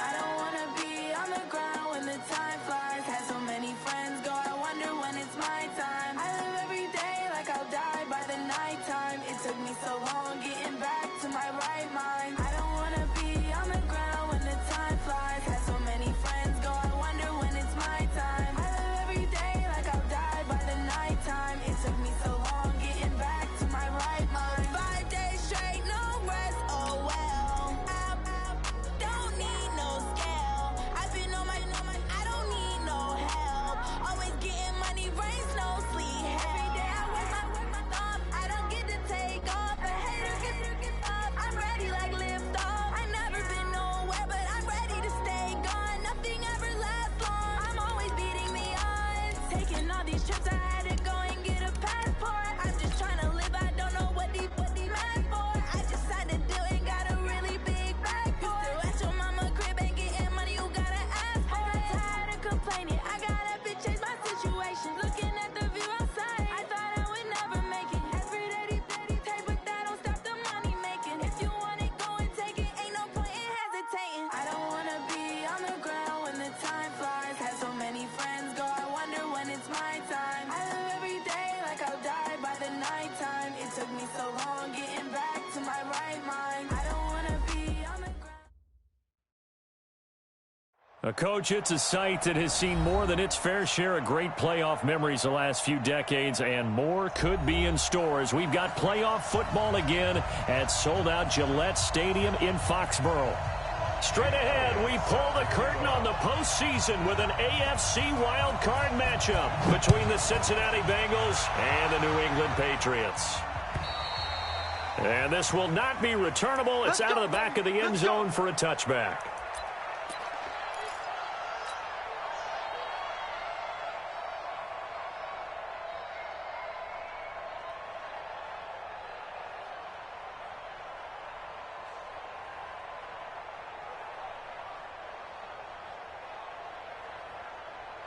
I don't wanna be on the ground when the time flies. Had so many friends go, I wonder when it's my time. I live every day like I'll die by the nighttime. It took me so long getting back to my right mind. I don't wanna be on the ground when the time flies. Had so many friends go, I wonder when it's my time. I live every day like I'll die by the nighttime. It took me so long getting back to my right mind. 5 days straight, no rest, oh well. I don't need no scale. I've been on my, I don't need no help. Always getting money, rain, snow, sleet, every day I work my thumb. I don't get to take off. A hater gets up. I'm ready like lift off. I never been nowhere, but I'm ready to stay gone. Nothing ever lasts long. I'm always beating the odds. Taking all these trips, I had to go and get a passport. I'm just trying to live. I don't know what these mad for. I just had to do it. Got a really big bag for it. Still at your mama crib ain't getting money. You gotta ask for it. I got tired of complaining. I gotta change my situation. Looking at the view outside, I thought I would never make it. Every day, take, but that don't stop the money making. If you want it, go and take it. Ain't no point in hesitating. I don't wanna be on the ground when the time flies. Had so many friends go, I wonder when it's my time. I live every day like I'll die by the nighttime. It took me so long getting back to my right mind. I don't wanna be on the ground. Coach, it's a site that has seen more than its fair share of great playoff memories the last few decades, and more could be in store as we've got playoff football again at sold-out Gillette Stadium in Foxborough. Straight ahead, we pull the curtain on the postseason with an AFC wildcard matchup between the Cincinnati Bengals and the New England Patriots. And this will not be returnable. It's out of the back of the end zone for a touchback.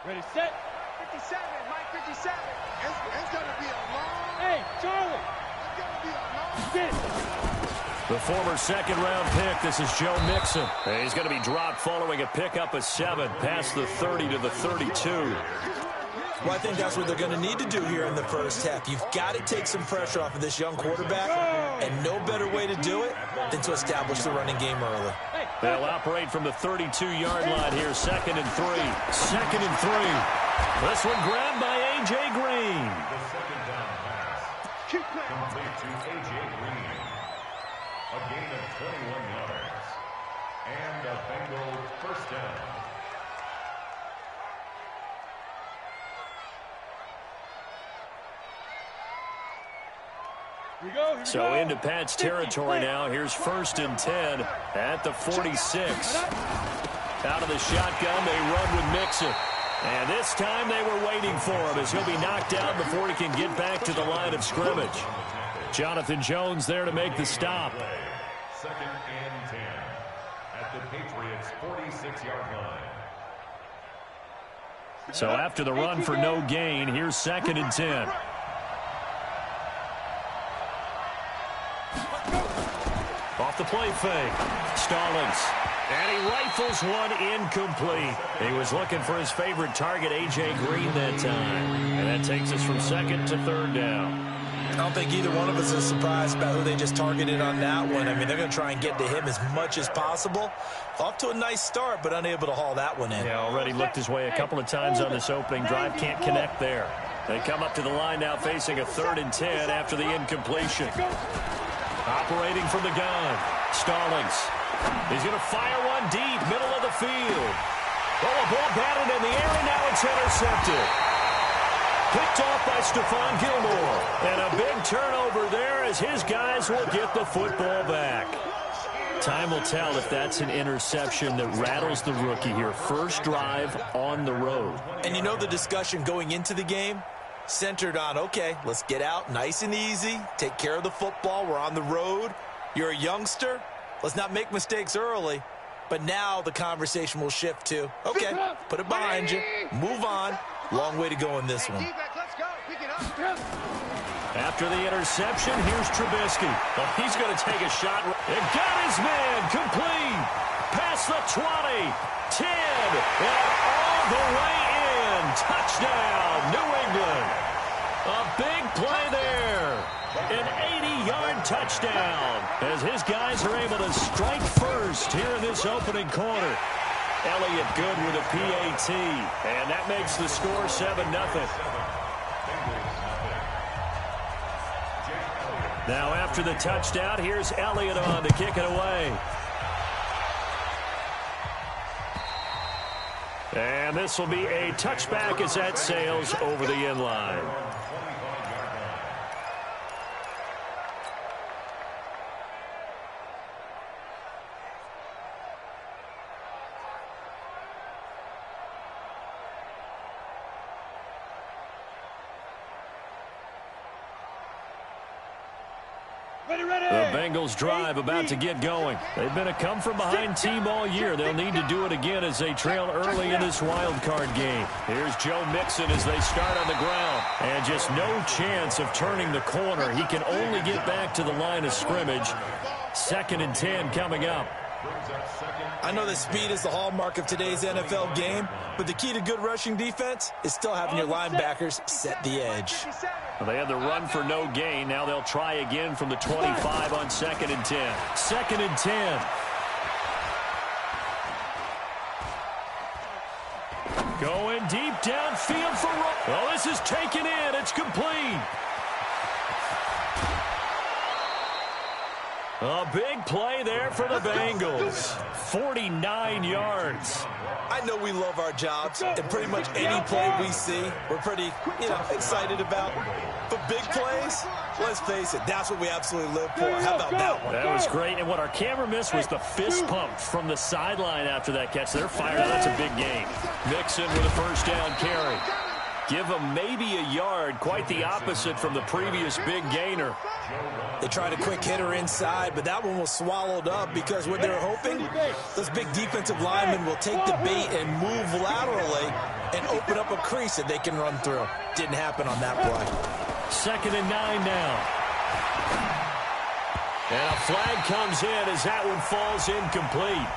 Ready, set. 57, Mike 57. It's going to be a long... Hey, Charlie. It's going to be a long... Spin. The former second-round pick, this is Joe Mixon. And he's going to be dropped following a pickup of 7 past the 30 to the 32. Well, I think that's what they're going to need to do here in the first half. You've got to take some pressure off of this young quarterback, and no better way to do it than to establish the running game early. They'll operate from the 32-yard line here, 2nd and 3. 2nd and 3. This one grabbed by A.J. Green. The second down pass complete to A.J. Green. A gain of 21 yards. And a Bengal first down. So into Pat's territory now. Here's 1st and 10 at the 46. Out of the shotgun, they run with Mixon. And this time they were waiting for him as he'll be knocked out before he can get back to the line of scrimmage. Jonathan Jones there to make the stop. 2nd and 10 at the Patriots' 46-yard line. So after the run for no gain, here's 2nd and 10. Off the play fake. Stallings. And he rifles one incomplete. He was looking for his favorite target, A.J. Green, that time. And that takes us from 2nd to 3rd down. I don't think either one of us is surprised about who they just targeted on that one. I mean, they're going to try and get to him as much as possible. Off to a nice start, but unable to haul that one in. Yeah, already looked his way a couple of times on this opening drive. Can't connect there. They come up to the line now facing a 3rd and 10 after the incompletion. Operating from the gun. Stallings. He's going to fire one deep, middle of the field. Oh, a ball batted in the air, and now it's intercepted. Picked off by Stephon Gilmore. And a big turnover there as his guys will get the football back. Time will tell if that's an interception that rattles the rookie here. First drive on the road. And you know the discussion going into the game? Centered on, okay, let's get out nice and easy, take care of the football, we're on the road. You're a youngster, let's not make mistakes early. But now the conversation will shift to, okay, put it behind you, move on. Long way to go in this one. After the interception, here's Trubisky. Well, he's going to take a shot. It got his man complete. Pass past the 20, 10, and all the way in. Touchdown, New England. A big play there. An 80-yard touchdown as his guys are able to strike first here in this opening quarter. Elliott good with a PAT, and that makes the score 7-0. Now after the touchdown, here's Elliott on to kick it away. And this will be a touchback as that sails over the end line. The Bengals drive about to get going. They've been a come-from-behind team all year. They'll need to do it again as they trail early in this wild card game. Here's Joe Mixon as they start on the ground. And just no chance of turning the corner. He can only get back to the line of scrimmage. 2nd and 10 coming up. I know that speed is the hallmark of today's NFL game, but the key to good rushing defense is still having your linebackers set the edge. Well, they had the run for no gain. Now they'll try again from the 25 on 2nd and 10. 2nd and 10. Going deep downfield for Rowe. Well, this is taken in. It's complete. A big play there for the Bengals. 49 yards. I know we love our jobs, and pretty much any play we see, we're pretty, excited about. But big plays, let's face it, that's what we absolutely live for. How about that one? That was great, and what our camera missed was the fist pump from the sideline after that catch. They're fired up. That's a big game. Mixon with a first down carry. Give them maybe a yard, quite the opposite from the previous big gainer. They tried a quick hitter inside, but that one was swallowed up because what they were hoping, those big defensive linemen will take the bait and move laterally and open up a crease that they can run through. Didn't happen on that play. 2nd and 9 now. And a flag comes in as that one falls incomplete.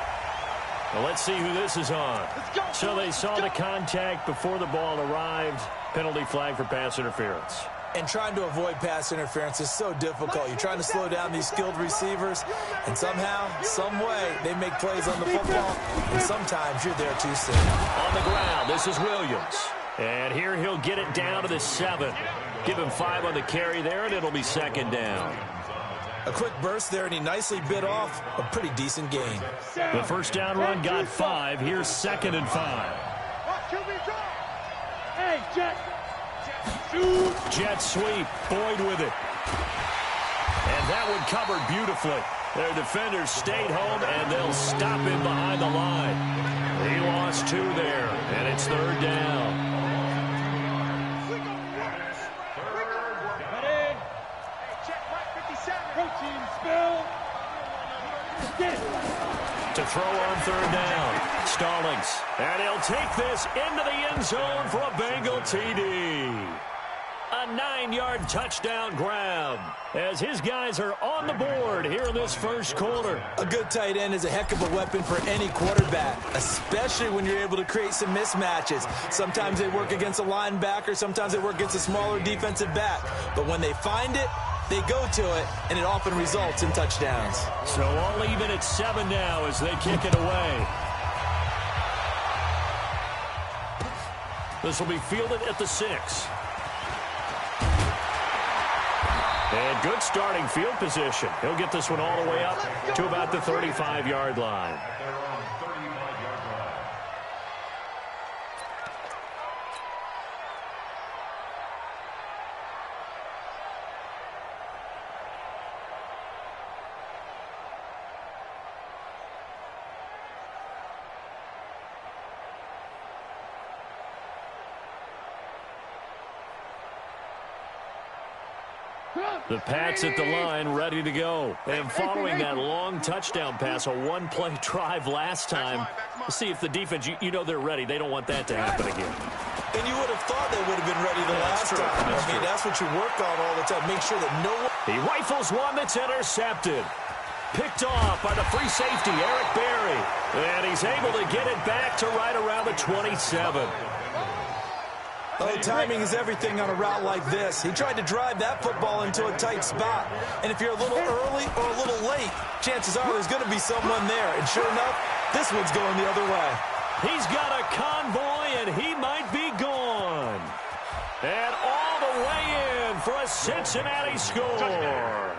Well, let's see who this is on. So they saw the contact before the ball arrived. Penalty flag for pass interference. And trying to avoid pass interference is so difficult. You're trying to slow down these skilled receivers, and somehow, some way, they make plays on the football, and sometimes you're there too soon. On the ground, this is Williams. And here he'll get it down to the 7. Give him 5 on the carry there, and it'll be 2nd down. A quick burst there, and he nicely bit off a pretty decent gain. The first down run got 5. Here's 2nd and 5. Hey, Jet. Jet sweep. Boyd with it. And that one covered beautifully. Their defenders stayed home, and they'll stop him behind the line. He lost 2 there, and it's 3rd down. To throw on 3rd down. Stallings. And he'll take this into the end zone for a Bengal TD. A 9-yard touchdown grab as his guys are on the board here in this first quarter. A good tight end is a heck of a weapon for any quarterback, especially when you're able to create some mismatches. Sometimes they work against a linebacker, sometimes they work against a smaller defensive back. But when they find it, they go to it, and it often results in touchdowns. So all even at 7 now as they kick it away. This will be fielded at the 6. And good starting field position. He'll get this one all the way up to about the 35-yard line. The Pats at the line, ready to go. And following that long touchdown pass, a one-play drive last time, we'll see if the defense, you know they're ready. They don't want that to happen again. And you would have thought they would have been ready the last time. That's what you work on all the time. Make sure that no one... He rifles one that's intercepted. Picked off by the free safety, Eric Berry. And he's able to get it back to right around the 27. Oh, timing is everything on a route like this. He tried to drive that football into a tight spot. And if you're a little early or a little late, chances are there's going to be someone there. And sure enough, this one's going the other way. He's got a convoy, and he might be gone. And all the way in for a Cincinnati score.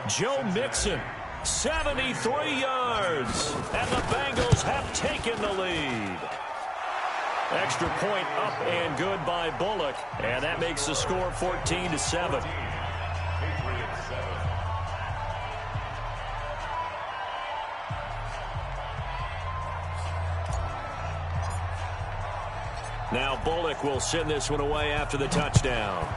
Joe Mixon, 73 yards. And the Bengals have taken the lead. Extra point up and good by Bullock. And that makes the score 14-7. Now Bullock will send this one away after the touchdown.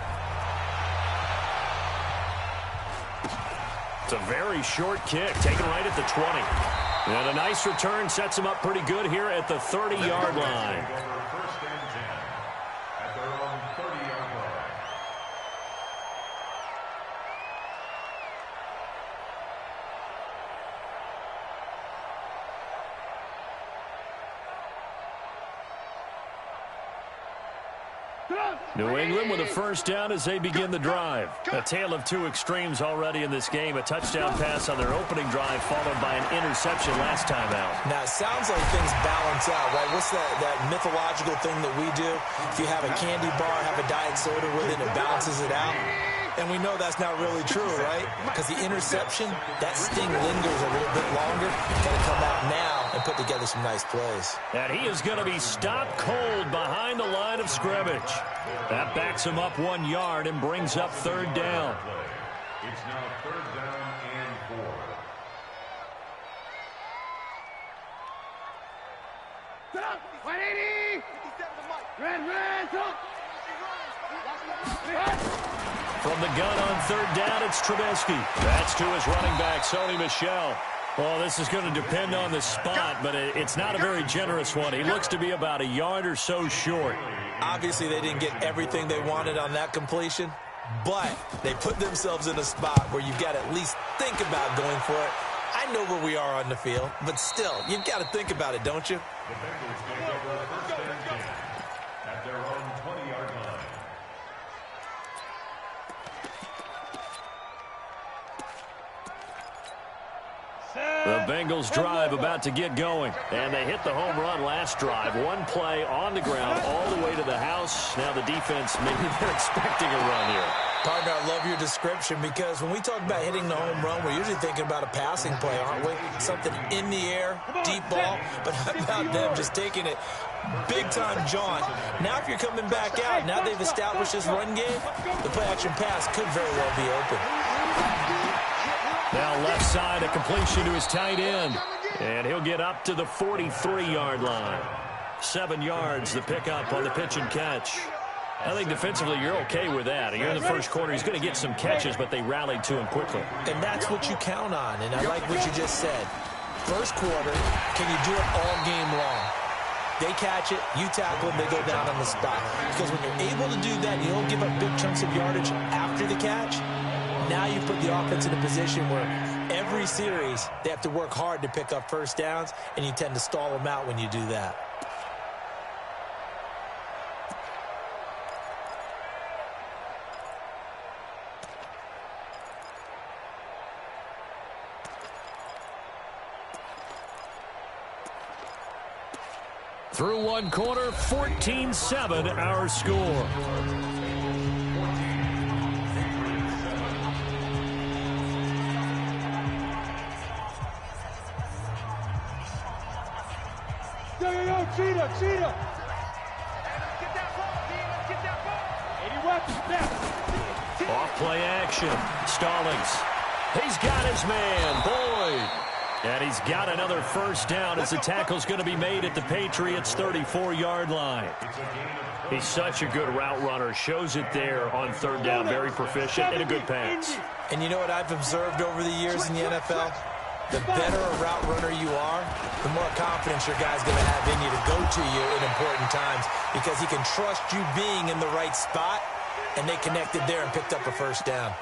It's a very short kick, taken right at the 20. And a nice return sets him up pretty good here at the 30-yard line. New England with a first down as they begin the drive. A tale of two extremes already in this game. A touchdown pass on their opening drive followed by an interception last time out. Now, it sounds like things balance out, right? What's that mythological thing that we do? If you have a candy bar, have a diet soda with it, it balances it out. And we know that's not really true, right? Because the interception, that sting lingers a little bit longer. Got to come out now and put together some nice plays. And he is going to be stopped cold behind the line of scrimmage. That backs him up 1 yard and brings up third down. It's now third down and 4. 180! From the gun on third down, it's Trubisky. That's to his running back, Sony Michel. Well, this is going to depend on the spot, but it's not a very generous one. He looks to be about a yard or so short. Obviously, they didn't get everything they wanted on that completion, but they put themselves in a spot where you've got to at least think about going for it. I know where we are on the field, but still, you've got to think about it, don't you? The Bengals take over first and 10 at their own 20-yard line. The Bengals drive about to get going. And they hit the home run last drive. One play on the ground all the way to the house. Now the defense, maybe they're expecting a run here. Partner, I love your description because when we talk about hitting the home run, we're usually thinking about a passing play, aren't we? Something in the air, deep ball. But how about them just taking it big-time jaunt? Now if you're coming back out, now they've established this run game, the play-action pass could very well be open. Now left side, a completion to his tight end. And he'll get up to the 43-yard line. 7 yards, the pickup on the pitch and catch. I think defensively you're okay with that. You're in the first quarter. He's going to get some catches, but they rallied to him quickly. And that's what you count on. And I like what you just said. First quarter, can you do it all game long? They catch it, you tackle them, they go down on the spot. Because when you're able to do that, you don't give up big chunks of yardage after the catch. Now you put the offense in a position where every series they have to work hard to pick up first downs, and you tend to stall them out when you do that. Through one quarter, 14-7 our score. Cheetah! Get that ball, Dean. Get that ball. 80 weapons, Off play action. Stallings. He's got his man, Boyd. And he's got another first down as the tackle's going to be made at the Patriots' 34-yard line. He's such a good route runner. Shows it there on third down. Very proficient and a good pass. And you know what I've observed over the years in the NFL? The better a route runner you are, the more confidence your guy's going to have in you to go to you in important times because he can trust you being in the right spot, and they connected there and picked up a first down.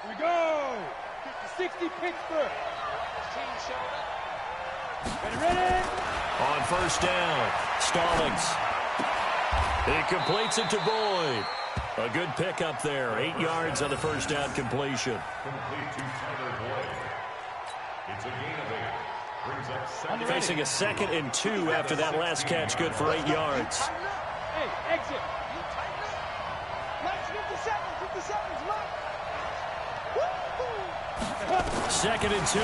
Here we go. 60 Pittsburgh. Team showed up. Ready? On first down, Stallings. He completes it to Boyd. A good pickup there. 8 yards on the first down completion. Complete to Tyler Boyd. It's a gain of 8. Brings up second. Facing a 2nd and 2 after that last catch, good for 8 yards. Hey, exit. You tighten up. Mike's 57's Mike. Woo! 2nd and 2.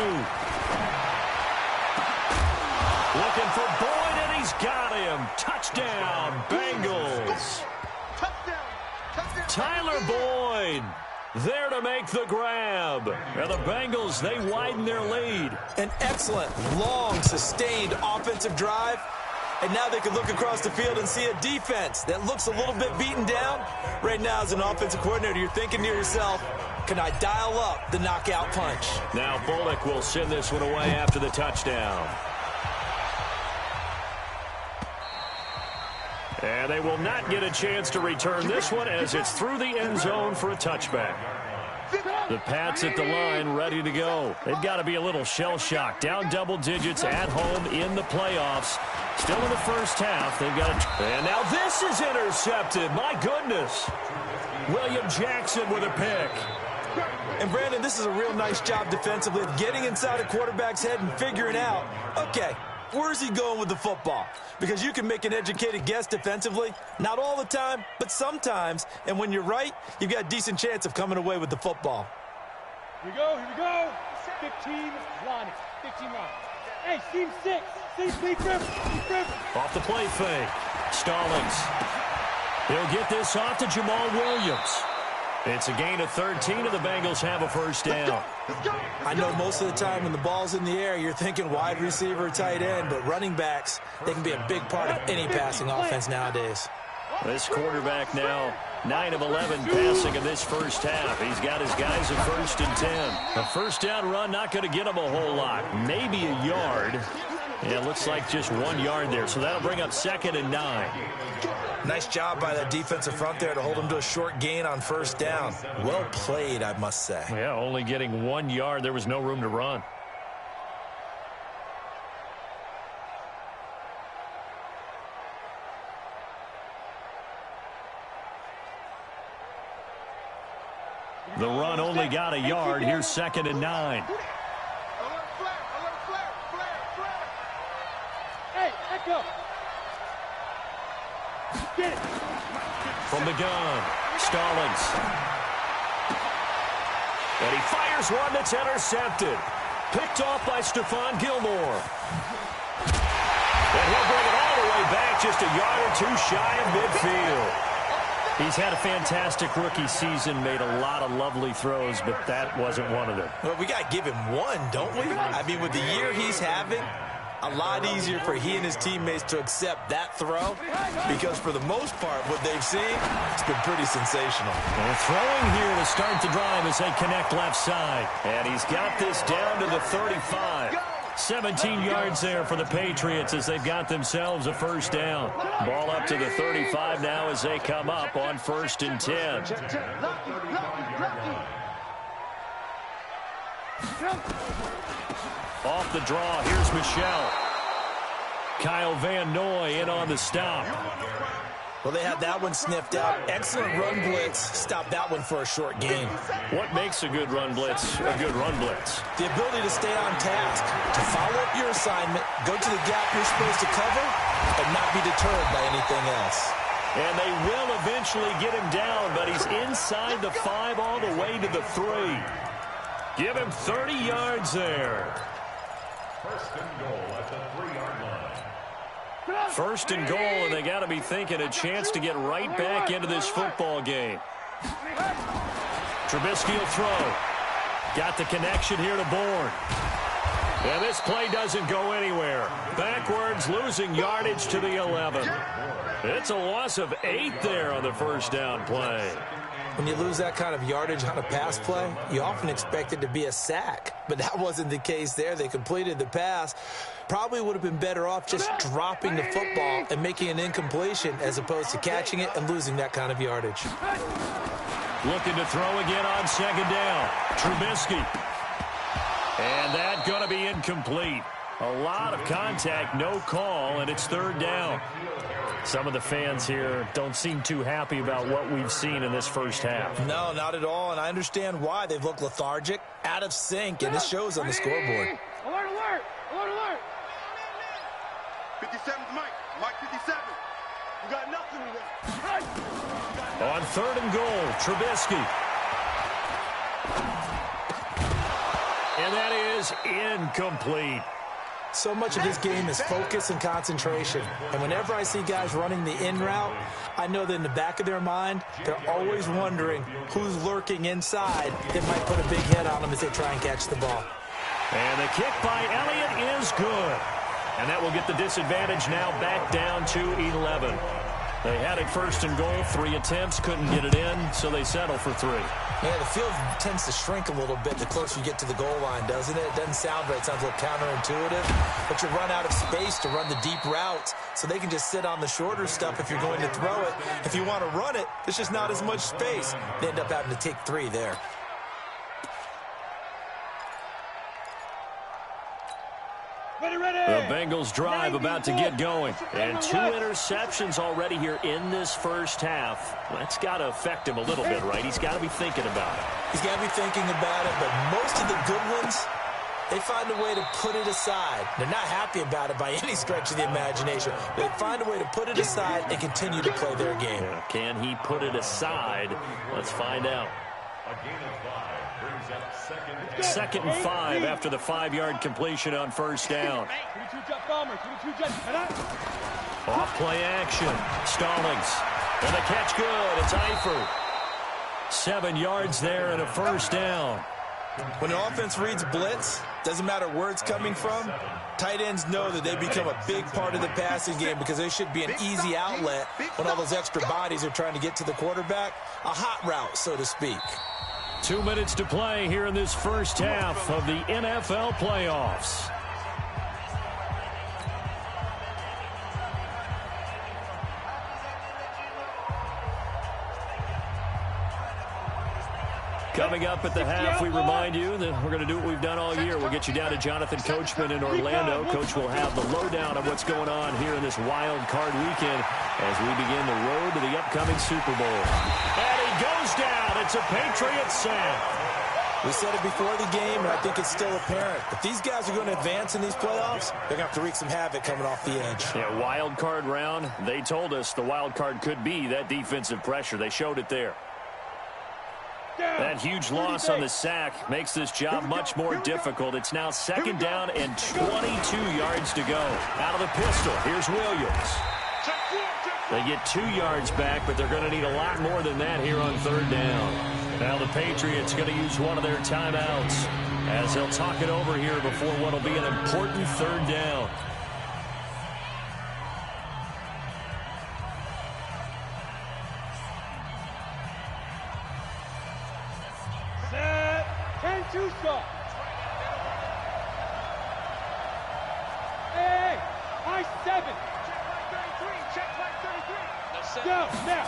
Looking for Boyd, and he's got him. Touchdown, Bengals. Touchdown. Tyler Boyd there to make the grab. And the Bengals, they widen their lead. An excellent, long, sustained offensive drive. And now they can look across the field and see a defense that looks a little bit beaten down. Right now, as an offensive coordinator, you're thinking to yourself, can I dial up the knockout punch? Now Bullock will send this one away after the touchdown. And they will not get a chance to return this one as it's through the end zone for a touchback. The Pats at the line ready to go. They've got to be a little shell-shocked. Down double digits at home in the playoffs. Still in the first half. They've got a... And now this is intercepted. My goodness. William Jackson with a pick. And, Brandon, this is a real nice job defensively of getting inside a quarterback's head and figuring out, okay, where's he going with the football? Because you can make an educated guess defensively. Not all the time, but sometimes. And when you're right, you've got a decent chance of coming away with the football. Here we go. 15 line. 15 line. Hey, team 6. Lead grip. Off the play fake. Stallings. He'll get this off to Jamal Williams. It's a gain of 13, and the Bengals have a first down. I know most of the time when the ball's in the air, you're thinking wide receiver, tight end, but running backs, they can be a big part of any passing offense nowadays. This quarterback now 9 of 11 passing in this first half. He's got his guys at 1st and 10. A first down run not going to get him a whole lot. Maybe a yard. Yeah, it looks like just 1 yard there, so that'll bring up 2nd and 9. Nice job by that defensive front there to hold him to a short gain on first down. Well played, I must say. Yeah, only getting 1 yard. There was no room to run. The run only got a yard. Here's 2nd and 9. Hey, echo. Get it. From the gun, Stallings. And he fires one that's intercepted. Picked off by Stephon Gilmore. And he'll bring it all the way back, just a yard or two shy of midfield. He's had a fantastic rookie season, made a lot of lovely throws, but that wasn't one of them. Well, we got to give him one, don't we? I mean, with the year he's having, a lot easier for he and his teammates to accept that throw because for the most part, what they've seen, it's been pretty sensational. Well, throwing here to start the drive as they connect left side. And he's got this down to the 35. 17 yards there for the Patriots as they've got themselves a first down. Ball up to the 35 now as they come up on 1st and 10. Off the draw, here's Michelle. Kyle Van Noy in on the stop. Well, they had that one sniffed out. Excellent run blitz. Stopped that one for a short gain. What makes a good run blitz a good run blitz? The ability to stay on task, to follow up your assignment, go to the gap you're supposed to cover, and not be deterred by anything else. And they will eventually get him down, but he's inside the 5 all the way to the 3. Give him 30 yards there. 1st and goal at the 3-yard line. 1st and goal, and they got to be thinking a chance to get right back into this football game. Trubisky will throw. Got the connection here to Bourne. And this play doesn't go anywhere. Backwards, losing yardage to the 11. It's a loss of 8 there on the first down play. When you lose that kind of yardage on a pass play, you often expect it to be a sack. But that wasn't the case there. They completed the pass. Probably would have been better off just dropping the football and making an incompletion as opposed to catching it and losing that kind of yardage. Looking to throw again on second down. Trubisky. And that going to be incomplete. A lot of contact, no call, and it's third down. Some of the fans here don't seem too happy about what we've seen in this first half. No, not at all, and I understand why. They've looked lethargic, out of sync, and it shows on the scoreboard. Alert, alert! Alert, alert! 57's Mike. Mike 57. You got nothing to do. On third and goal, Trubisky. And that is incomplete. So much of this game is focus and concentration. And whenever I see guys running the in route, I know that in the back of their mind, they're always wondering who's lurking inside that might put a big hit on them as they try and catch the ball. And the kick by Elliott is good. And that will get the disadvantage now back down to 11. They had it first and goal, 3 attempts, couldn't get it in, so they settle for 3. Yeah, the field tends to shrink a little bit the closer you get to the goal line, doesn't it? It doesn't sound right. It sounds a little counterintuitive. But you run out of space to run the deep routes, so they can just sit on the shorter stuff if you're going to throw it. If you want to run it, there's just not as much space. They end up having to take 3 there. The Bengals drive about to get going. And 2 interceptions already here in this first half. That's got to affect him a little bit, right? He's got to be thinking about it. He's got to be thinking about it, but most of the good ones, they find a way to put it aside. They're not happy about it by any stretch of the imagination. They find a way to put it aside and continue to play their game. Yeah, can he put it aside? Let's find out. A gain of 5 brings up Second and 5 after the 5-yard completion on first down. Off play action. Stallings. And the catch good. It's Eifert. 7 yards there and a first down. When the offense reads blitz, doesn't matter where it's coming from, tight ends know that they become a big part of the passing game because they should be an easy outlet when all those extra bodies are trying to get to the quarterback. A hot route, so to speak. 2 minutes to play here in this first half of the NFL playoffs. Coming up at the half, we remind you that we're going to do what we've done all year. We'll get you down to Jonathan Coachman in Orlando. Coach will have the lowdown of what's going on here in this wild card weekend as we begin the road to the upcoming Super Bowl. And he goes down. It's a Patriots sack. We said it before the game, and I think it's still apparent. If these guys are going to advance in these playoffs, they're going to have to wreak some havoc coming off the edge. Yeah, wild card round. They told us the wild card could be that defensive pressure. They showed it there. That huge loss on the sack makes this job much more difficult. It's now second down and 22 yards to go. Out of the pistol, here's Williams. They get 2 yards back, but they're going to need a lot more than that here on third down. Now the Patriots going to use one of their timeouts as they'll talk it over here before what will be an important third down. Hey, high 7. Check flag 33. Now.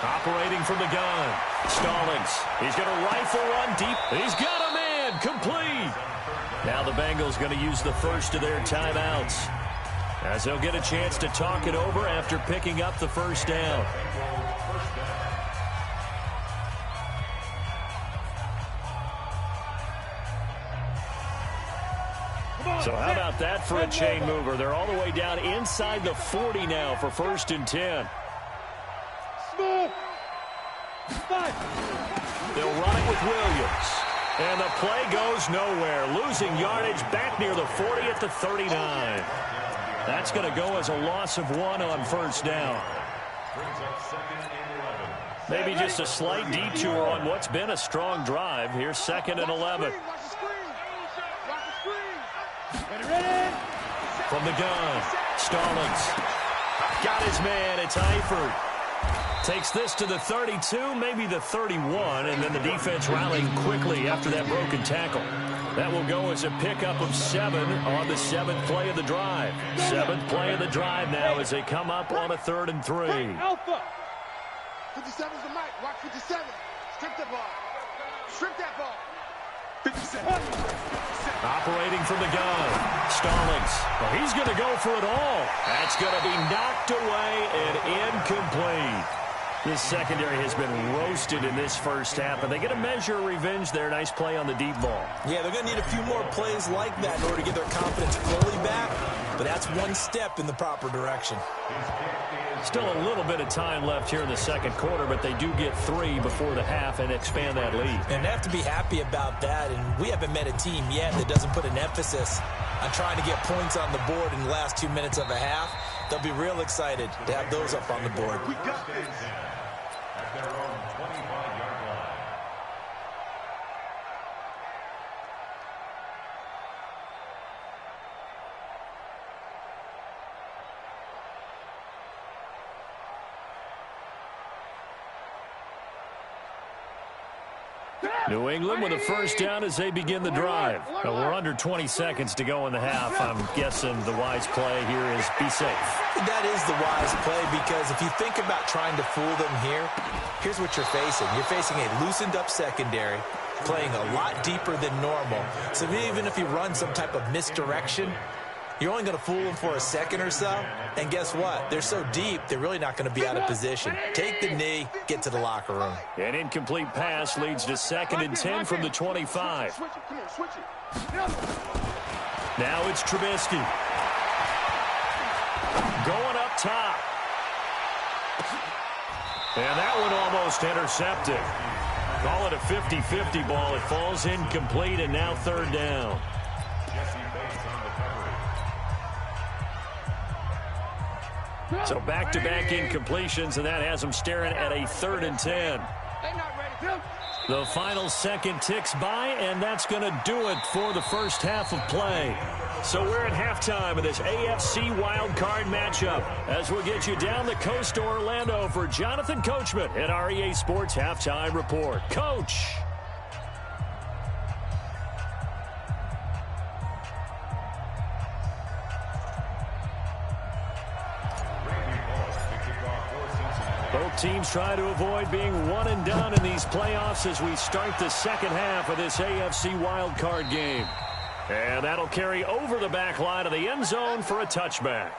Operating from the gun. Stallings. He's going to rifle one deep. He's got a man. Complete. Now the Bengals going to use the first of their timeouts as they'll get a chance to talk it over after picking up the first down. So how about that for a chain mover? They're all the way down inside the 40 now for first and 10. They'll run it with Williams. And the play goes nowhere. Losing yardage back near the 40 at the 39. That's going to go as a loss of 1 on first down. Maybe just a slight detour on what's been a strong drive. Here's second and 11. From the gun, Stallings. Got his man, it's Eifert. Takes this to the 32, maybe the 31, and then the defense rallying quickly after that broken tackle. That will go as a pickup of 7 on the 7th play of the drive. 7th play of the drive now as they come up on a 3rd and 3. 57's the mic. Watch 57. Strip the ball. Strip that ball. 57. Operating from the gun. Stallings. Well, he's going to go for it all. That's going to be knocked away and incomplete. This secondary has been roasted in this first half, and they get a measure of revenge there. Nice play on the deep ball. Yeah, they're going to need a few more plays like that in order to get their confidence fully back, but that's one step in the proper direction. Still a little bit of time left here in the second quarter, but they do get 3 before the half and expand that lead. And they have to be happy about that, and we haven't met a team yet that doesn't put an emphasis on trying to get points on the board in the last 2 minutes of a half. They'll be real excited to have those up on the board. We got this. At their own 25-yard line. New England with a first down as they begin the drive. We're under 20 seconds to go in the half. I'm guessing the wise play here is be safe. That is the wise play, because if you think about trying to fool them here, here's what you're facing. You're facing a loosened up secondary, playing a lot deeper than normal. So even if you run some type of misdirection, you're only going to fool them for a second or so. And guess what? They're so deep, they're really not going to be out of position. Take the knee, get to the locker room. An incomplete pass leads to 2nd and 10 from the 25. Switch it. Come here, switch it. Now it's Trubisky. Going up top. And that one almost intercepted. Call it a 50-50 ball. It falls incomplete, and now 3rd down. So back-to-back incompletions, and that has them staring at a 3rd and 10. The final second ticks by, and that's going to do it for the first half of play. So we're at halftime of this AFC wildcard matchup as we'll get you down the coast to Orlando for Jonathan Coachman at our EA Sports Halftime Report. Coach! Both teams try to avoid being one and done in these playoffs as we start the second half of this AFC wildcard game. And that'll carry over the back line of the end zone for a touchback.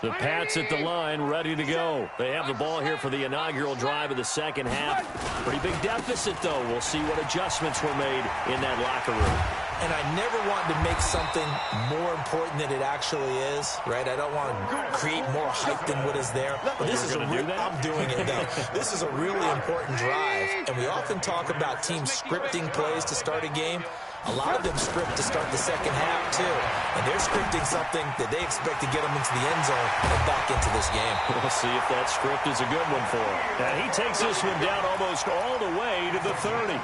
The Pats at the line, ready to go. They have the ball here for the inaugural drive of the second half. Pretty big deficit, though. We'll see what adjustments were made in that locker room. And I never want to make something more important than it actually is, right? I don't want to create more hype than what is there. But this is I'm doing it, though. This is a really important drive. And we often talk about teams scripting plays to start a game. A lot of them script to start the second half, too. And they're scripting something that they expect to get them into the end zone and back into this game. We'll see if that script is a good one for him. And he takes this one down almost all the way to the 30.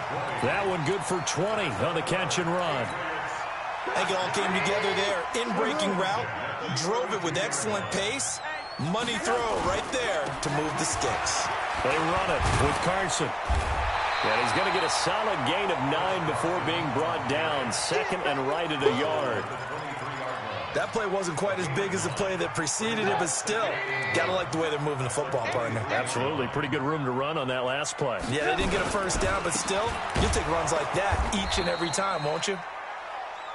That one good for 20 on the catch and run. I think it all came together there. In-breaking route, drove it with excellent pace. Money throw right there to move the sticks. They run it with Carson. And he's going to get a solid gain of 9 before being brought down. 2nd and right at a yard. That play wasn't quite as big as the play that preceded it, but still, got to like the way they're moving the football, partner. Absolutely. Pretty good room to run on that last play. Yeah, they didn't get a first down, but still, you'll take runs like that each and every time, won't you?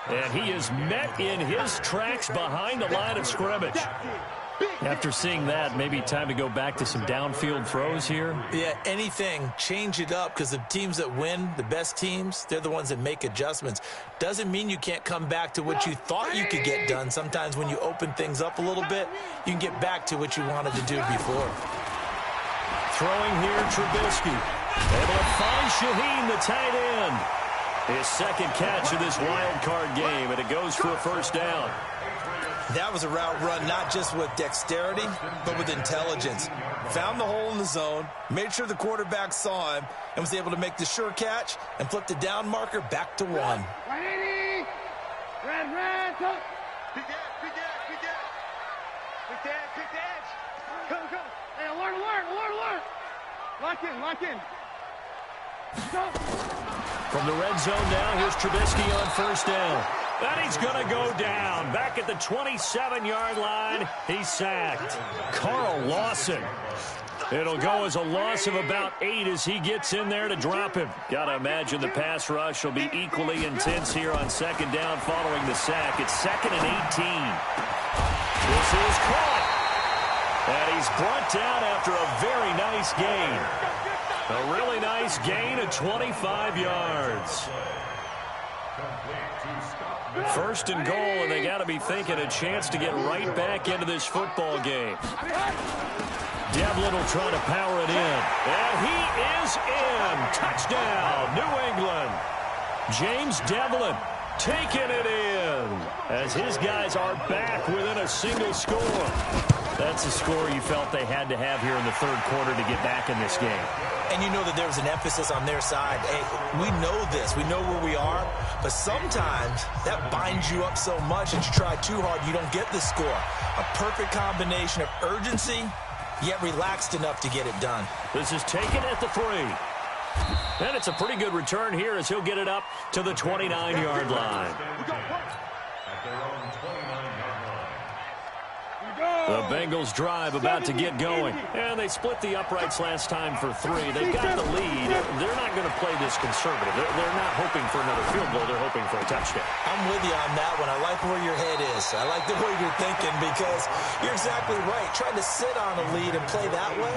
And he is met in his tracks behind the line of scrimmage. After seeing that, maybe time to go back to some downfield throws here. Yeah, anything. Change it up, because the teams that win, the best teams, they're the ones that make adjustments. Doesn't mean you can't come back to what you thought you could get done. Sometimes when you open things up a little bit, you can get back to what you wanted to do before. Throwing here, Trubisky. Able to find Shaheen, the tight end. His 2nd catch of this wild card game, and it goes for a first down. That was a route run not just with dexterity, but with intelligence. Found the hole in the zone, made sure the quarterback saw him, and was able to make the sure catch and flip the down marker back to 1. Red, go. Big edge, big edge, big edge. Big edge, big edge. Go. Hey, alert. Lock in. Go. From the red zone now, here's Trubisky on first down. And he's going to go down. Back at the 27-yard line, he's sacked. Carl Lawson. It'll go as a loss of about 8 as he gets in there to drop him. Got to imagine the pass rush will be equally intense here on second down following the sack. It's 2nd and 18. This is caught. And he's brought down after a very nice gain. A really nice gain of 25 yards. First and goal, and they got to be thinking a chance to get right back into this football game. Devlin will try to power it in. And he is in. Touchdown, New England. James Devlin taking it in as his guys are back within a single score. That's a score you felt they had to have here in the third quarter to get back in this game. And you know that there was an emphasis on their side. Hey, we know this. We know where we are. But sometimes that binds you up so much that you try too hard, you don't get the score. A perfect combination of urgency, yet relaxed enough to get it done. This is taken at the 3. And it's a pretty good return here as he'll get it up to the 29-yard line. The Bengals drive about to get going. And they split the uprights last time for 3. They've got the lead. They're not going to play this conservative. They're not hoping for another field goal. They're hoping for a touchdown. I'm with you on that one. I like where your head is. I like the way you're thinking because you're exactly right. Trying to sit on a lead and play that way,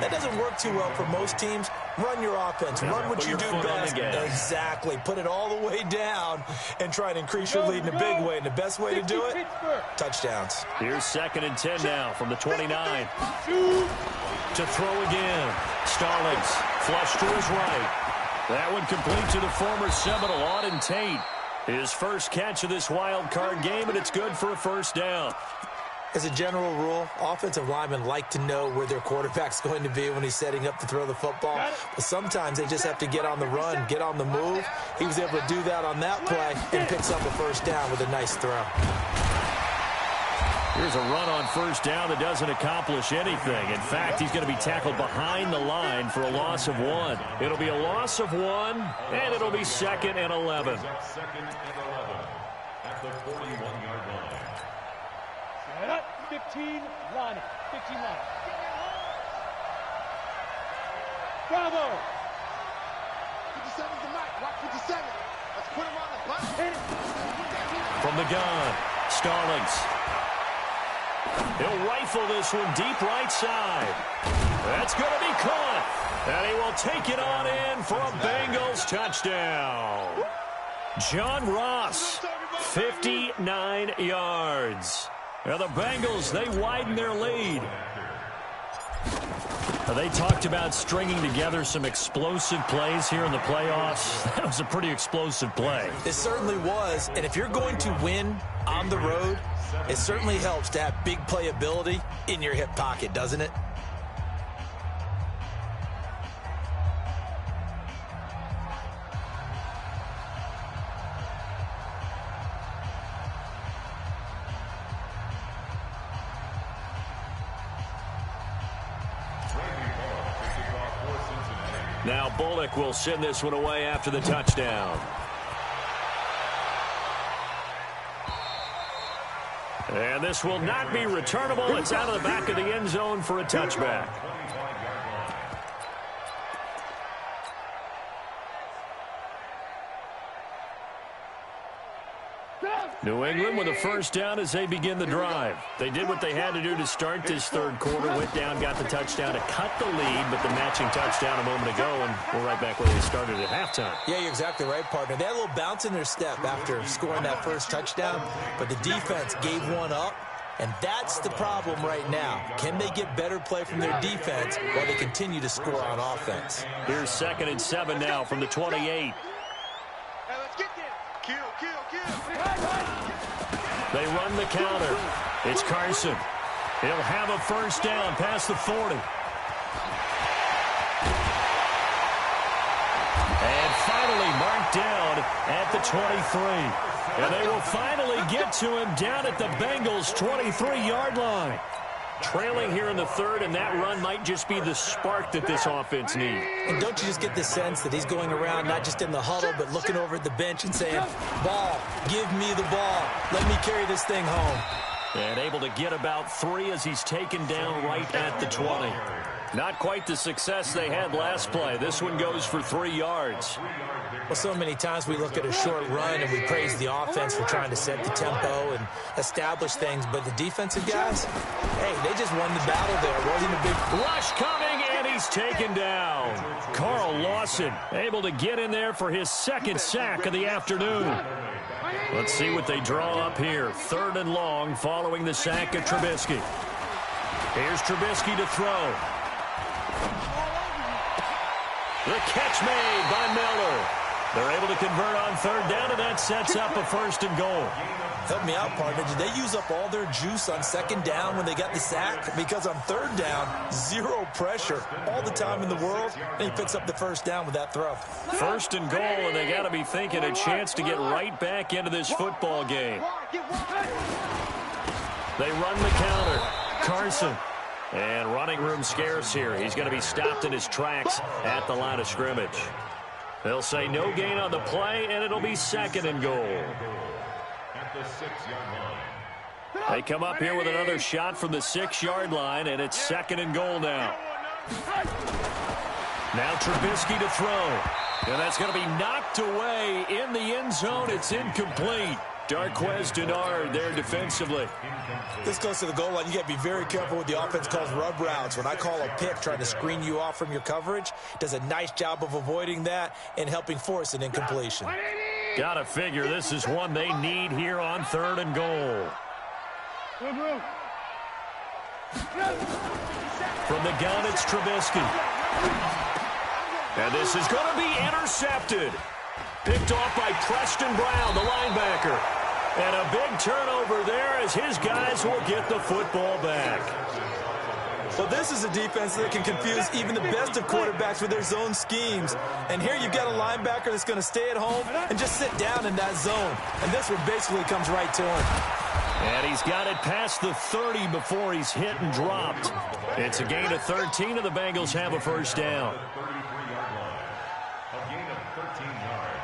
that doesn't work too well for most teams. Run your offense. Run what you do best. Exactly. Put it all the way down and try to increase your lead in a big way. And the best way to do it, touchdowns. Here's 2nd and 10 now from the 29. To throw again. Stallings. Flush to his right. That one complete to the former Seminole, Auden Tate. His first catch of this wild card game, and it's good for a first down. As a general rule, offensive linemen like to know where their quarterback's going to be when he's setting up to throw the football. But sometimes they just have to get on the run, get on the move. He was able to do that on that play and picks up a first down with a nice throw. Here's a run on first down that doesn't accomplish anything. In fact, he's going to be tackled behind the line for a loss of 1. It'll be a loss of 1, and it'll be 2nd and 11. 2nd and 11 at the 41-yard line. 15 line. 15 line. Bravo. 57's the mic. Watch 57. Let's put him on the button. From the gun, Stallings. He'll rifle this one deep right side. That's going to be caught. And he will take it on in for a Bengals touchdown. John Ross, 59 yards. Now the Bengals, they widen their lead. They talked about stringing together some explosive plays here in the playoffs. That was a pretty explosive play. It certainly was. And if you're going to win on the road, it certainly helps to have big playability in your hip pocket, doesn't it? Now Bullock will send this one away after the touchdown. And this will not be returnable. It's out of the back of the end zone for a touchback. New England with a first down as they begin the drive. They did what they had to do to start this third quarter, went down, got the touchdown to cut the lead, but the matching touchdown a moment ago, and we're right back where they started at halftime. Yeah, you're exactly right, partner. They had a little bounce in their step after scoring that first touchdown, but the defense gave one up, and that's the problem right now. Can they get better play from their defense while they continue to score on offense? Here's 2nd and 7 now from the 28. Hey, let's get there. Kill. They run the counter. It's Carson. He'll have a first down past the 40. And finally marked down at the 23. And they will finally get to him down at the Bengals' 23-yard line. Trailing here in the third, and that run might just be the spark that this offense needs. And don't you just get the sense that he's going around not just in the huddle, but looking over at the bench and saying, ball, give me the ball. Let me carry this thing home. And able to get about 3 as he's taken down right at the 20. Not quite the success they had last play. This one goes for 3 yards. Well, so many times we look at a short run and we praise the offense for trying to set the tempo and establish things. But the defensive guys, hey, they just won the battle there. It wasn't a big rush coming, and he's taken down. Carl Lawson able to get in there for his second sack of the afternoon. Let's see what they draw up here. 3rd and long following the sack of Trubisky. Here's Trubisky to throw. The catch made by Miller. They're able to convert on 3rd down, and that sets up a 1st and goal. Help me out, partner. Did they use up all their juice on 2nd down when they got the sack? Because on 3rd down, 0 pressure all the time in the world, and he picks up the 1st down with that throw. 1st and goal, and they got to be thinking a chance to get right back into this football game. They run the counter. Carson. And running room scarce here. He's going to be stopped in his tracks at the line of scrimmage. They'll say no gain on the play, and it'll be 2nd and goal. At the 6-yard line. They come up here with another shot from the 6-yard line, and it's 2nd and goal now. Now Trubisky to throw. And that's going to be knocked away in the end zone. It's incomplete. Darquez Denard there defensively. This goes to the goal line. You got to be very careful with the offense calls rub routes. When I call a pick trying to screen you off from your coverage, does a nice job of avoiding that and helping force an incompletion. Gotta figure this is one they need here on 3rd and goal. From the gun, it's Trubisky. And this is going to be intercepted. Picked off by Preston Brown, the linebacker. And a big turnover there as his guys will get the football back. Well, this is a defense that can confuse even the best of quarterbacks with their zone schemes. And here you've got a linebacker that's going to stay at home and just sit down in that zone. And this one basically comes right to him. And he's got it past the 30 before he's hit and dropped. It's a gain of 13, and the Bengals have a 1st down. A gain of 13 yards.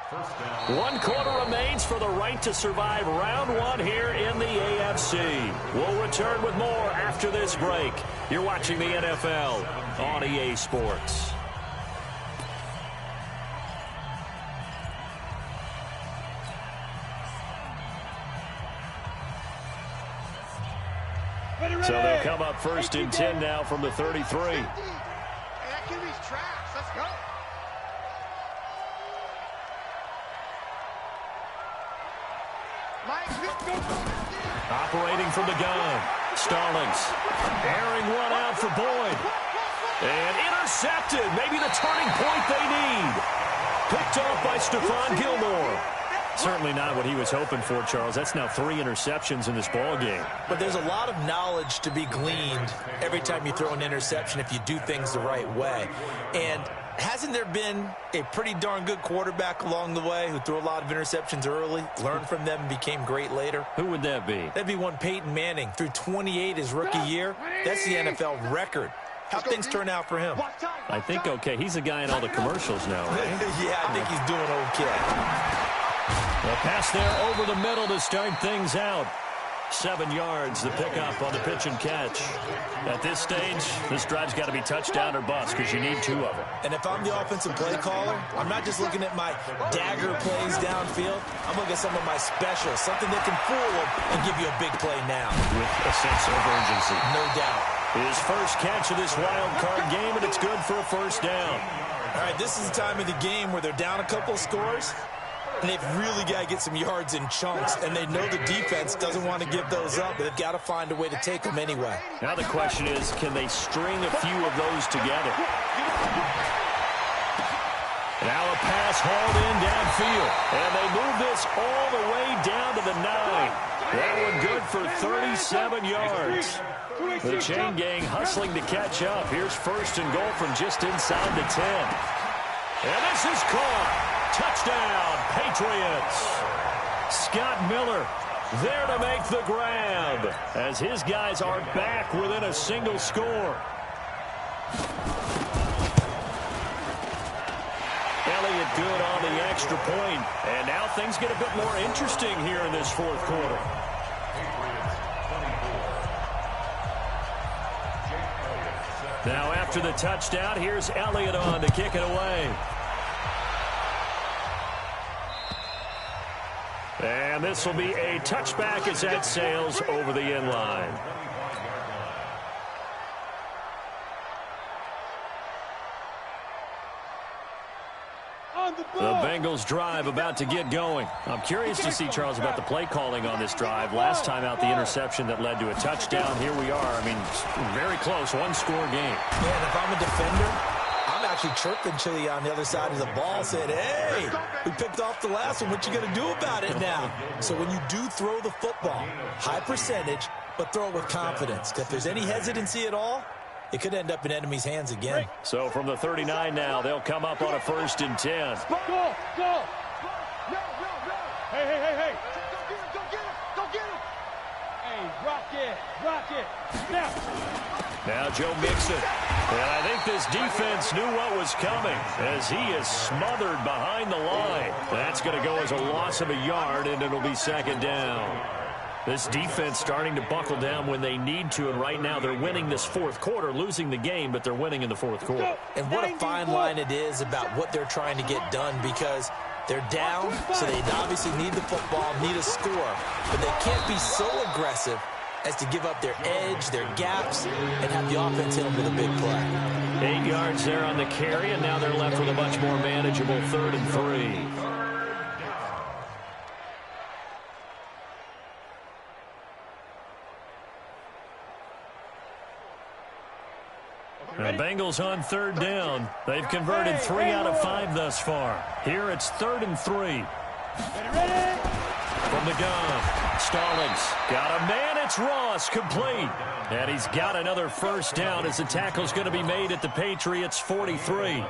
1st down. 1 quarter remains for the right to survive round 1 here in the AFC. We'll return with more after this break. You're watching the NFL on EA Sports. So they'll come up 1st and 10 now from the 33. Hey, that QB's traps. Let's go. Operating from the gun. Stallings. Airing one out for Boyd. And intercepted. Maybe the turning point they need. Picked off by Stephon Gilmore. Certainly not what he was hoping for, Charles. That's now 3 interceptions in this ball game. But there's a lot of knowledge to be gleaned every time you throw an interception if you do things the right way. And hasn't there been a pretty darn good quarterback along the way who threw a lot of interceptions early, learned from them, and became great later? Who would that be? That'd be one Peyton Manning. Threw 28 his rookie year. That's the NFL record. How things turn out for him? I think okay. He's a guy in all the commercials now, right? Yeah, I think he's doing okay. A pass there over the middle to start things out. 7 yards, the pickup on the pitch and catch. At this stage, this drive's got to be touchdown or bust because you need 2 of them. And if I'm the offensive play caller, I'm not just looking at my dagger plays downfield. I'm looking at some of my specials, something that can fool them and give you a big play now. With a sense of urgency. No doubt. His first catch of this wild card game, and it's good for a 1st down. All right, this is the time of the game where they're down a couple of scores. And they've really got to get some yards in chunks, and they know the defense doesn't want to give those up, but they've got to find a way to take them anyway. Now the question is, can they string a few of those together? Now a pass hauled in downfield, and they move this all the way down to the 9. That one good for 37 yards. The chain gang hustling to catch up. Here's 1st and goal from just inside the 10. And this is caught. Touchdown, Patriots. Scott Miller There to make the grab, as his guys are back within a single score. Elliott good on the extra point, and now things get a bit more interesting here in this fourth quarter. Now after the touchdown, here's Elliott on to kick it away. And this will be a touchback as that sails over the end line. The Bengals drive about to get going. I'm curious to see, Charles, about the play calling on this drive. Last time out, the interception that led to a touchdown. Here we are. I mean, very close, one-score game. Yeah, and if I'm a defender, I'm actually chirping Chili on the other side of the ball, saying, hey, we picked off the last one. What you going to do about it now? So when you do throw the football, high percentage, but throw it with confidence. If there's any hesitancy at all, it could end up in enemy's hands again. So from the 39 now, they'll come up on a 1st and 10. Go, go. Hey. Go get him. Hey, rock it. Now Joe Mixon. And I think this defense knew what was coming as he is smothered behind the line. That's going to go as a loss of a yard, and it'll be 2nd down. This defense starting to buckle down when they need to, and right now they're winning this fourth quarter, losing the game, but they're winning in the fourth quarter. And what a fine line it is about what they're trying to get done, because they're down, so they obviously need the football, need a score, but they can't be so aggressive as to give up their edge, their gaps, and have the offense hit them with a big play. 8 yards there on the carry, and now they're left with a much more manageable 3rd and 3. The Bengals on 3rd down. They've converted 3 out of 5 thus far. Here it's 3rd and 3. Ready? From the gun, Stallings got a man. It's Ross, complete. And he's got another 1st down as the tackle's going to be made at the Patriots' 43.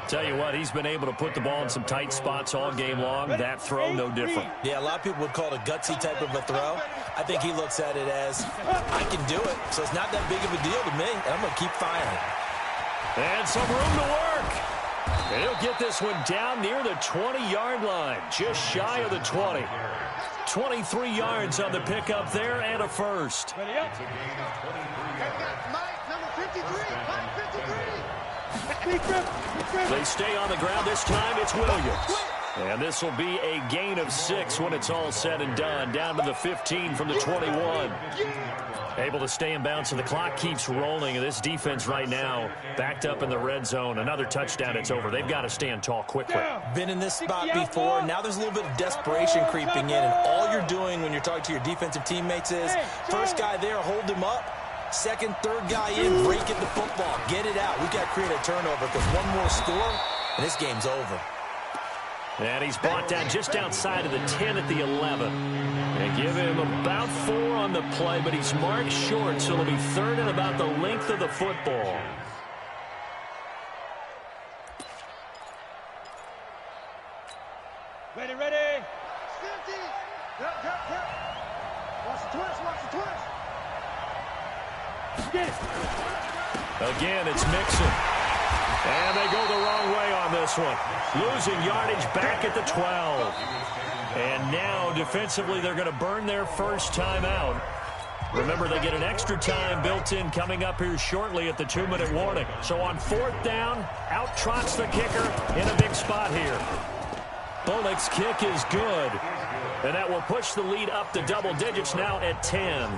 Tell you what, he's been able to put the ball in some tight spots all game long. That throw, no different. Yeah, a lot of people would call it a gutsy type of a throw. I think he looks at it as, I can do it, so it's not that big of a deal to me, and I'm going to keep firing. And some room to work. And he'll get this one down near the 20-yard line, just shy of the 20. 23 yards on the pickup there and a 1st. Ready up. Mike, number 53. They stay on the ground. This time it's Williams. And this will be a gain of 6 when it's all said and done. Down to the 15 from the 21. Able to stay in bounds, and the clock keeps rolling. And this defense right now backed up in the red zone. Another touchdown, it's over. They've got to stand tall quickly. Been in this spot before. Now there's a little bit of desperation creeping in. And all you're doing when you're talking to your defensive teammates is, first guy there, hold him up. Second, third guy in, break at the football. Get it out. We've got to create a turnover because one more score, and this game's over. And he's brought down just outside of the 10 at the 11. And give him about 4 on the play, but he's marked short, so it'll be 3rd and about the length of the football. Ready. Watch the twist. Again, it's Mixon. And they go the wrong way on this one. Losing yardage back at the 12. And now, defensively, they're going to burn their first time out. Remember, they get an extra time built in coming up here shortly at the 2-minute warning. So on 4th down, out trots the kicker in a big spot here. Bullock's kick is good. And that will push the lead up to double digits now at 10.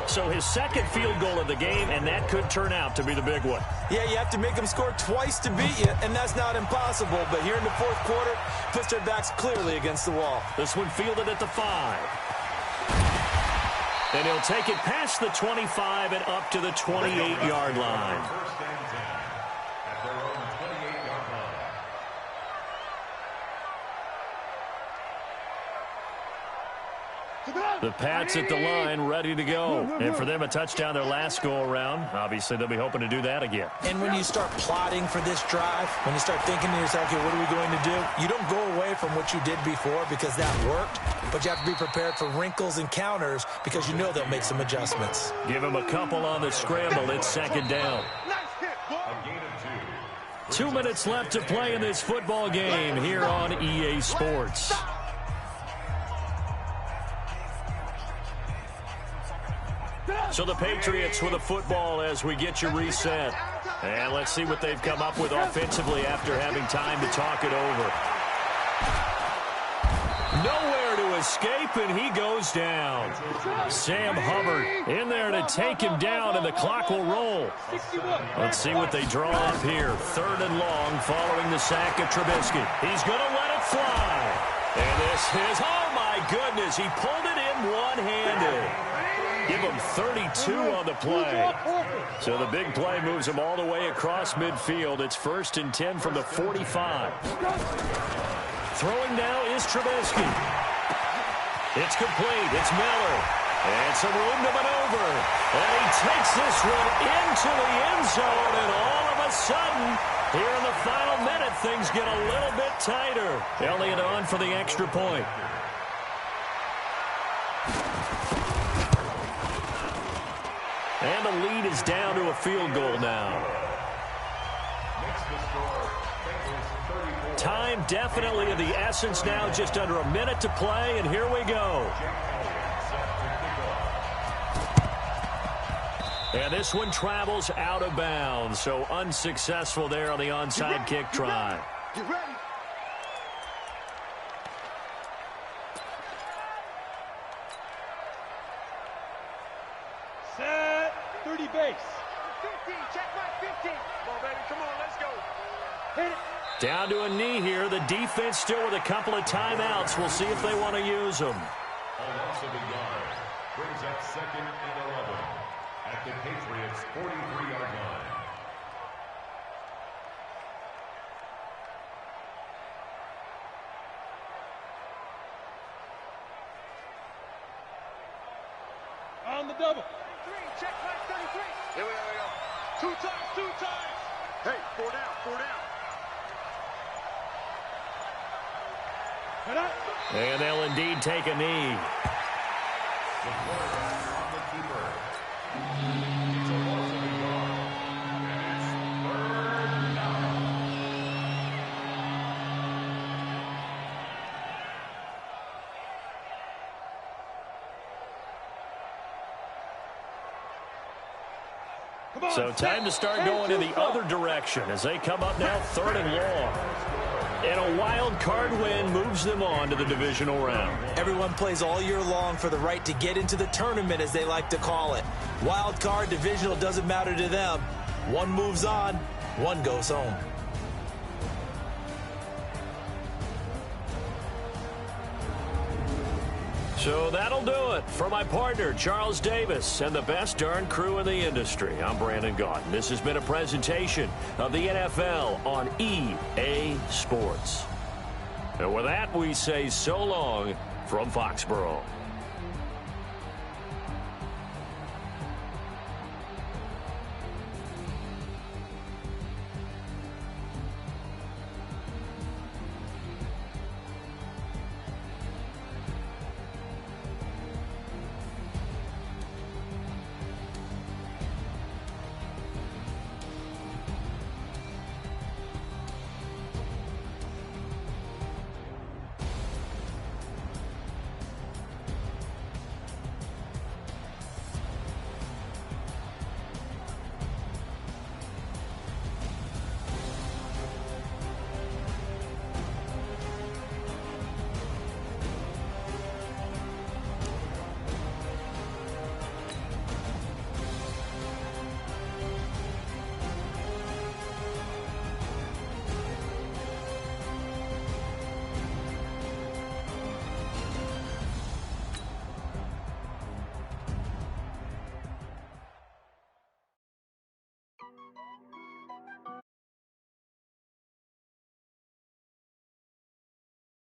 So his 2nd field goal of the game, and that could turn out to be the big one. Yeah, you have to make them score twice to beat you, and that's not impossible. But here in the fourth quarter, puts their backs clearly against the wall. This one fielded at the 5. And he'll take it past the 25 and up to the 28-yard line. To the The Pats at the line, ready to go. And for them, a touchdown their last go-around. Obviously, they'll be hoping to do that again. And when you start plotting for this drive, when you start thinking to yourself, okay, what are we going to do? You don't go away from what you did before because that worked, but you have to be prepared for wrinkles and counters because you know they'll make some adjustments. Give them a couple on the scramble. It's second down. Nice hit, boy. A gain of 2. 2 minutes left to play in this football game here on EA Sports. So the Patriots with a football as we get you reset. And let's see what they've come up with offensively after having time to talk it over. Nowhere to escape, and he goes down. Sam Hubbard in there to take him down, and the clock will roll. Let's see what they draw up here. 3rd and long following the sack of Trubisky. He's going to let it fly. And this is, oh my goodness, he pulled it in one-handed. Give him 32 on the play. So the big play moves him all the way across midfield. It's 1st and 10 from the 45. Throwing now is Trubisky. It's complete. It's Miller. And some room to maneuver. And he takes this one into the end zone. And all of a sudden, here in the final minute, things get a little bit tighter. Elliott on for the extra point. And the lead is down to a field goal now. Time definitely of the essence now, just under a minute to play, and here we go. And this one travels out of bounds, so unsuccessful there on the onside kick try. Get ready. Set. 30 base. 15. Check right 15. Come on, baby. Come on. Let's go. Hit it. Down to a knee here. The defense still with a couple of timeouts. We'll see if they want to use them. A loss of a yard brings up 2nd and 11 at the Patriots' 43-yard line. On the double. 3. Check right 33. Here we go. 2 times. 2 times. Hey, 4 down. 4 down. And they'll indeed take a knee. The quarterback on the keeper. It's a loss of a yard. And it's 3rd down. So time to start going in the other direction as they come up now 3rd and long. And a wild card win moves them on to the divisional round. Everyone plays all year long for the right to get into the tournament, as they like to call it. Wild card, divisional, doesn't matter to them. One moves on, one goes home. So that'll do it. For my partner, Charles Davis, and the best darn crew in the industry, I'm Brandon Gaudin. This has been a presentation of the NFL on EA Sports. And with that, we say so long from Foxborough.